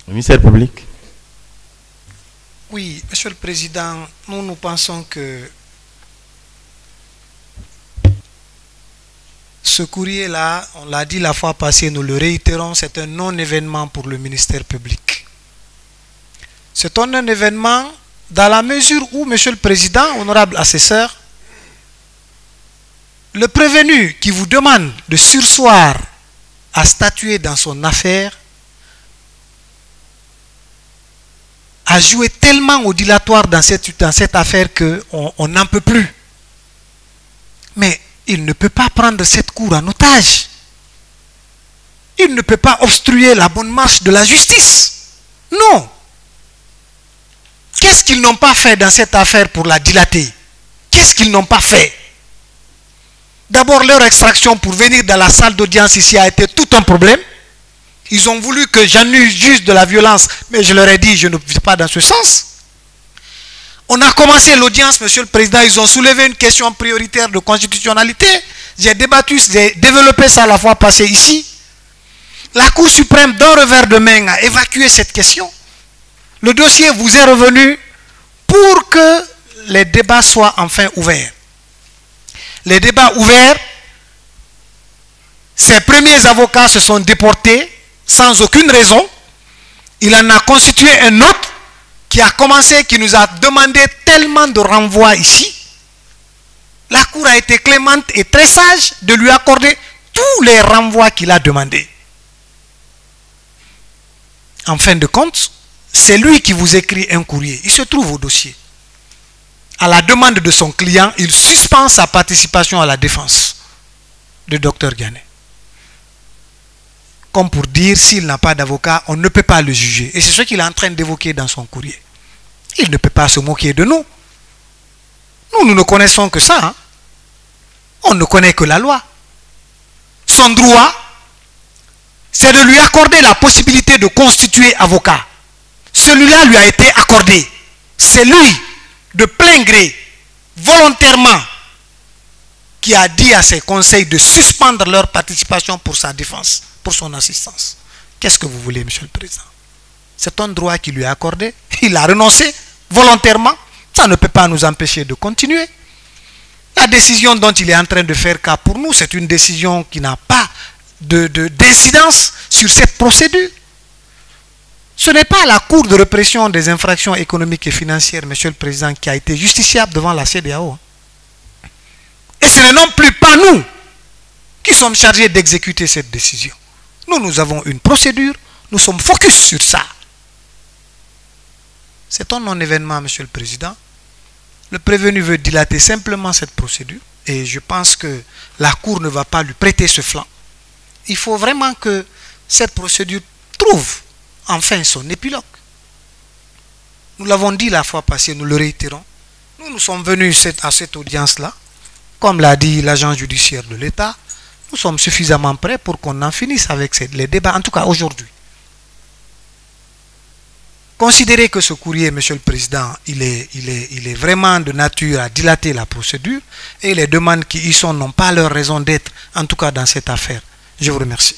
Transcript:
Le ministère public. Oui, Monsieur le Président, nous pensons que ce courrier-là, on l'a dit la fois passée, nous le réitérons, c'est un non-événement pour le ministère public. C'est un non-événement dans la mesure où, Monsieur le Président, honorable assesseur, le prévenu qui vous demande de surseoir à statuer dans son affaire a joué tellement au dilatoire dans cette affaire qu'on n'en peut plus. Mais il ne peut pas prendre cette cour en otage. Il ne peut pas obstruer la bonne marche de la justice. Non. Qu'est-ce qu'ils n'ont pas fait dans cette affaire pour la dilater? Qu'est-ce qu'ils n'ont pas fait? D'abord, leur extraction pour venir dans la salle d'audience ici a été tout un problème. Ils ont voulu que j'annule juste de la violence, mais je leur ai dit, je ne vais pas dans ce sens. On a commencé l'audience, Monsieur le Président, ils ont soulevé une question prioritaire de constitutionnalité. J'ai débattu, j'ai développé ça la fois passée ici. La Cour suprême, d'un revers de main, a évacué cette question. Le dossier vous est revenu pour que les débats soient enfin ouverts. Les débats ouverts, ses premiers avocats se sont déportés sans aucune raison. Il en a constitué un autre qui a commencé, qui nous a demandé tellement de renvois ici. La Cour a été clémente et très sage de lui accorder tous les renvois qu'il a demandés. En fin de compte, c'est lui qui vous écrit un courrier. Il se trouve au dossier. À la demande de son client, il suspend sa participation à la défense de Dr Ghané. Comme pour dire, s'il n'a pas d'avocat, on ne peut pas le juger. Et c'est ce qu'il est en train d'évoquer dans son courrier. Il ne peut pas se moquer de nous. Nous ne connaissons que ça. Hein? On ne connaît que la loi. Son droit, c'est de lui accorder la possibilité de constituer avocat. Celui-là lui a été accordé. C'est lui, de plein gré, volontairement, qui a dit à ses conseils de suspendre leur participation pour sa défense, pour son assistance. Qu'est-ce que vous voulez, Monsieur le Président? C'est un droit qui lui est accordé. Il a renoncé volontairement. Ça ne peut pas nous empêcher de continuer. La décision dont il est en train de faire cas pour nous, c'est une décision qui n'a pas d'incidence sur cette procédure. Ce n'est pas la Cour de répression des infractions économiques et financières, Monsieur le Président, qui a été justiciable devant la CEDEAO. Et ce n'est non plus pas nous qui sommes chargés d'exécuter cette décision. Nous avons une procédure, nous sommes focus sur ça. C'est un non-événement, Monsieur le Président. Le prévenu veut dilater simplement cette procédure et je pense que la Cour ne va pas lui prêter ce flanc. Il faut vraiment que cette procédure trouve enfin son épilogue. Nous l'avons dit la fois passée, nous le réitérons. Nous sommes venus à cette audience-là, comme l'a dit l'agent judiciaire de l'État. Nous sommes suffisamment prêts pour qu'on en finisse avec les débats, en tout cas aujourd'hui. Considérez que ce courrier, Monsieur le Président, il est vraiment de nature à dilater la procédure et les demandes qui y sont n'ont pas leur raison d'être, en tout cas dans cette affaire. Je vous remercie.